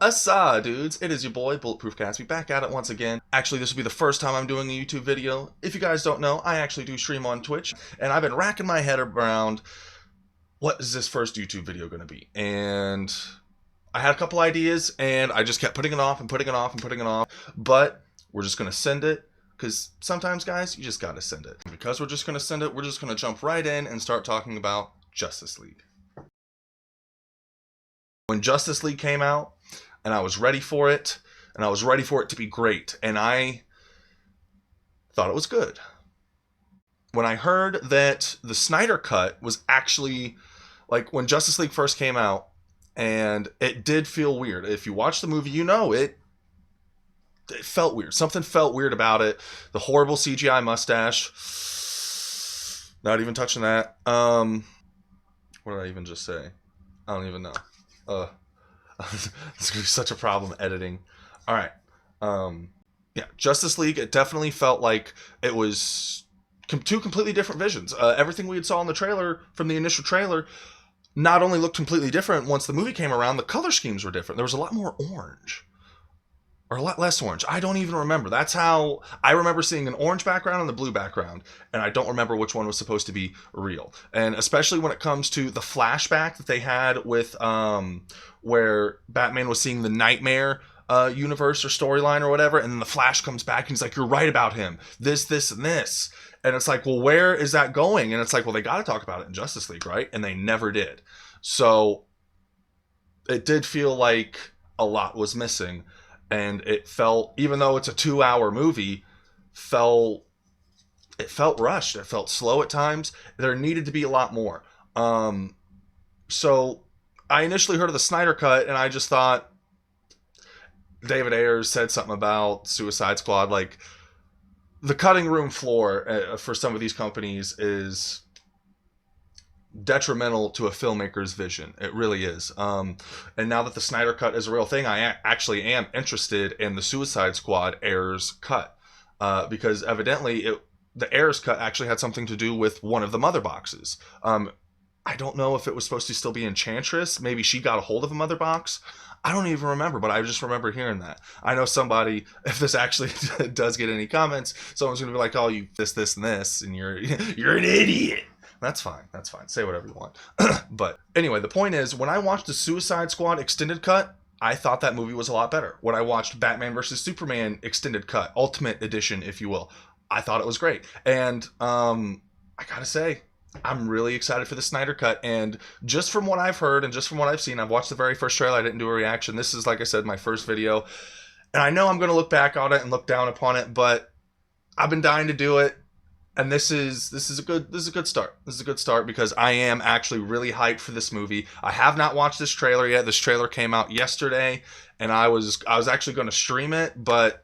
Asa, dudes. It is your boy, Bulletproof Gatsby, back at it once again. Actually, this will be the first time I'm doing a YouTube video. If you guys don't know, I actually do stream on Twitch, and I've been racking my head around what is this first YouTube video going to be. And I had a couple ideas, and I just kept putting it off and putting it off and putting it off. But we're just going to send it, because sometimes, guys, you just got to send it. And because we're just going to send it, we're just going to jump right in and start talking about Justice League. When Justice League came out, and I was ready for it, and I was ready for it to be great, and I thought it was good. When I heard that the Snyder Cut was actually, like, when Justice League first came out, and it did feel weird. If you watch the movie, you know it felt weird. Something felt weird about it. The horrible CGI mustache. Not even touching that. What did I even just say? I don't even know. It's gonna be such a problem editing. All right. Yeah, Justice League. It definitely felt like it was two completely different visions. Everything we had saw in the trailer from the initial trailer not only looked completely different. Once the movie came around, the color schemes were different. There was a lot more orange. Or a lot less orange. I don't even remember. That's how I remember seeing an orange background and the blue background, and I don't remember which one was supposed to be real. And especially when it comes to the flashback that they had with where Batman was seeing the nightmare universe or storyline or whatever, and then the Flash comes back and he's like, "You're right about him. This, and this." And it's like, well, where is that going? And it's like, well, they got to talk about it in Justice League, right? And they never did. So it did feel like a lot was missing. And it felt, even though it's a 2-hour movie, it felt rushed. It felt slow at times. There needed to be a lot more. So I initially heard of the Snyder Cut, and I just thought David Ayers said something about Suicide Squad. Like, the cutting room floor for some of these companies is detrimental to a filmmaker's vision. It really is. And now that the Snyder Cut is a real thing, I actually am interested in the Suicide Squad Ayers cut, because evidently the Ayers cut actually had something to do with one of the mother boxes. I don't know if it was supposed to still be Enchantress. Maybe she got a hold of a mother box. I don't even remember, but I just remember hearing that. I know somebody, if this actually does get any comments, someone's going to be like, "Oh, you this, and this, and you're an idiot." That's fine. That's fine. Say whatever you want. But anyway, the point is, when I watched the Suicide Squad extended cut, I thought that movie was a lot better. When I watched Batman vs. Superman extended cut, Ultimate Edition, if you will, I thought it was great. And I gotta say, I'm really excited for the Snyder Cut. And just from what I've heard and just from what I've seen, I've watched the very first trailer. I didn't do a reaction. This is, like I said, my first video. And I know I'm going to look back on it and look down upon it, but I've been dying to do it. And this is a good start. This is a good start because I am actually really hyped for this movie. I have not watched this trailer yet. This trailer came out yesterday, and I was actually going to stream it, but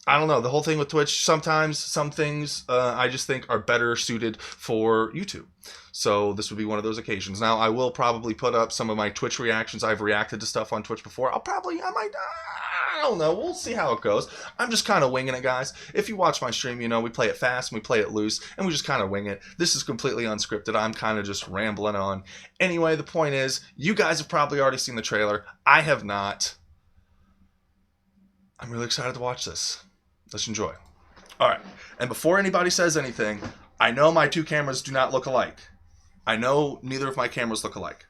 I don't know. The whole thing with Twitch, sometimes some things I just think are better suited for YouTube. So this would be one of those occasions. Now, I will probably put up some of my Twitch reactions. I've reacted to stuff on Twitch before. I don't know. We'll see how it goes. I'm just kind of winging it, guys. If you watch my stream, you know we play it fast and we play it loose and we just kind of wing it. This is completely unscripted. I'm kind of just rambling on. Anyway, the point is, you guys have probably already seen the trailer. I have not. I'm really excited to watch this. Let's enjoy. All right. And before anybody says anything, I know my two cameras do not look alike. I know neither of my cameras look alike.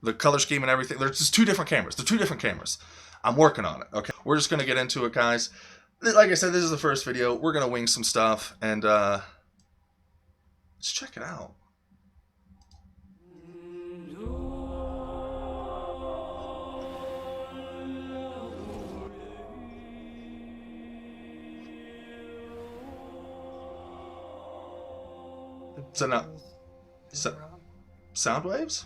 The color scheme and everything, there's just two different cameras. They're two different cameras. I'm working on it. Okay. We're just going to get into it, guys. Like I said, this is the first video. We're going to wing some stuff and let's check it out. So now, sound waves?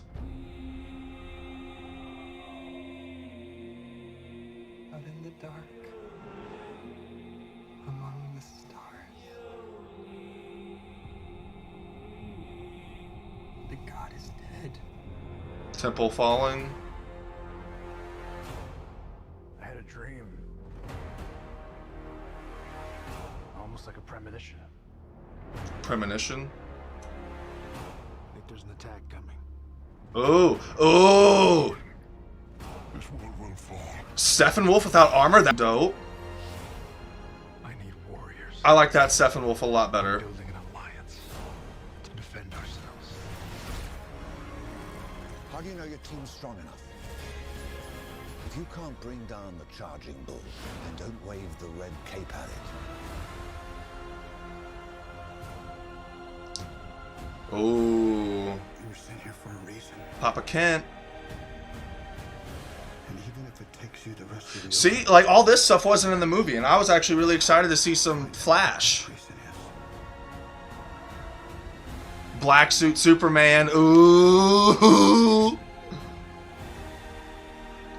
Out in the dark, among the stars, the god is dead. Temple falling. I had a dream. Almost like a premonition. Premonition? I think there's an attack coming. Oh! Oh! Steppenwolf without armor? That's dope. I need warriors. I like that Steppenwolf a lot better. Building an alliance to defend ourselves. How do you know your team's strong enough? If you can't bring down the charging bull, then don't wave the red cape at it. Ooh. You were sent here for a reason. Papa Kent. And even if it takes you the rest of the See, like, all this stuff wasn't in the movie, and I was actually really excited to see some Flash. reason is Black suit Superman. Ooh.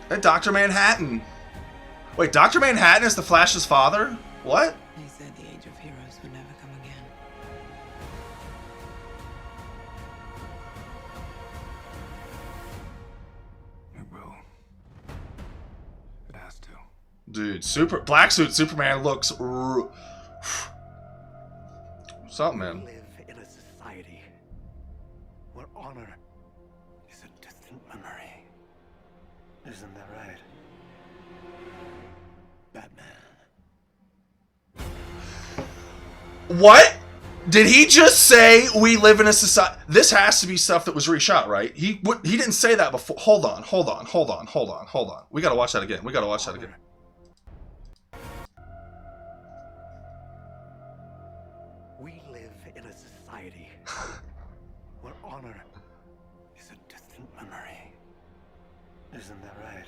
And Dr. Manhattan. Wait, Dr. Manhattan is the Flash's father? What? They said the age of heroes would never come again. It will. It has to. Dude, Black suit Superman looks something, man. Live in a society where honor is a distant memory. Isn't that right, Batman? What? Did he just say we live in a society? This has to be stuff that was reshot, right? He didn't say that before. Hold on. We gotta watch that again. We live in a society where honor is a distant memory. Isn't that right,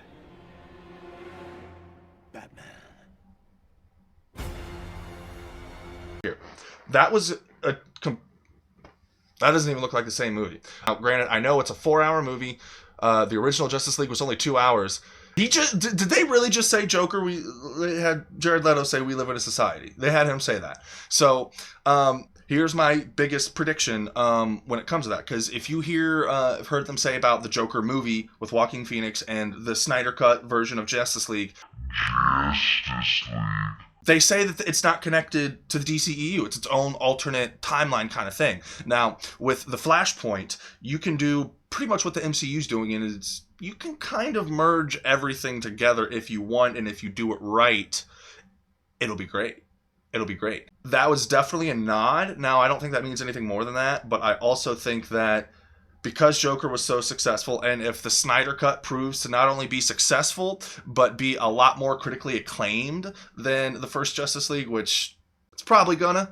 Batman? That was a. That doesn't even look like the same movie. Now, granted, I know it's a 4-hour movie. The original Justice League was only 2 hours. Did they really just say Joker? They had Jared Leto say we live in a society. They had him say that. So here's my biggest prediction when it comes to that. Because if you heard them say about the Joker movie with Joaquin Phoenix and the Snyder Cut version of Justice League. They say that it's not connected to the DCEU. It's its own alternate timeline kind of thing. Now, with the Flashpoint, you can do pretty much what the MCU's doing, and it's you can kind of merge everything together if you want, and if you do it right, it'll be great. That was definitely a nod. Now, I don't think that means anything more than that, but I also think that because Joker was so successful, and if the Snyder Cut proves to not only be successful, but be a lot more critically acclaimed than the first Justice League, which it's probably gonna,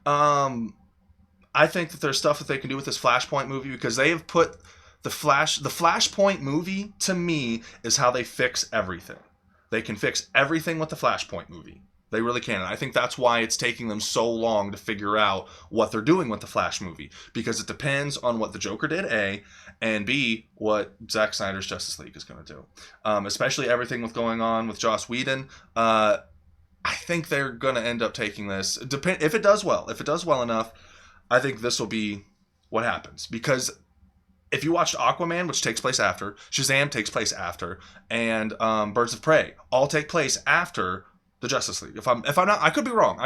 I think that there's stuff that they can do with this Flashpoint movie, because they have put the Flashpoint movie, to me, is how they fix everything. They can fix everything with the Flashpoint movie. They really can. And I think that's why it's taking them so long to figure out what they're doing with the Flash movie. Because it depends on what the Joker did, A, and B, what Zack Snyder's Justice League is going to do. Especially everything with going on with Joss Whedon. I think they're going to end up taking this. If it does well enough, I think this will be what happens. Because if you watched Aquaman, which takes place after, Shazam takes place after, and Birds of Prey all take place after the Justice League. If I'm not, I could be wrong.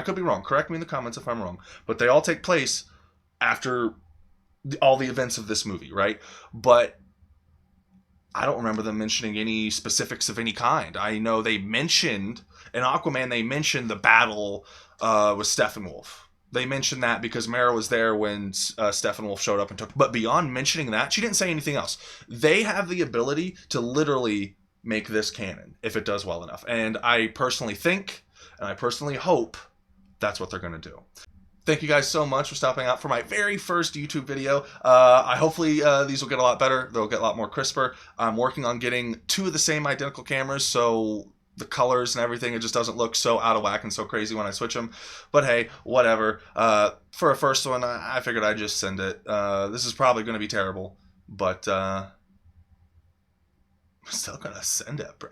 Correct me in the comments if I'm wrong. But they all take place after all the events of this movie, right? But I don't remember them mentioning any specifics of any kind. I know they mentioned in Aquaman, they mentioned the battle with Steppenwolf. They mentioned that because Mara was there when Steppenwolf showed up and took. But beyond mentioning that, she didn't say anything else. They have the ability to literally make this canon if it does well enough. And I personally think, and I personally hope, that's what they're going to do. Thank you guys so much for stopping out for my very first YouTube video. Hopefully these will get a lot better. They'll get a lot more crisper. I'm working on getting 2 of the same identical cameras, so the colors and everything, it just doesn't look so out of whack and so crazy when I switch them. But hey, whatever. For a first one, I figured I'd just send it. This is probably going to be terrible, but I'm still gonna send it, bro.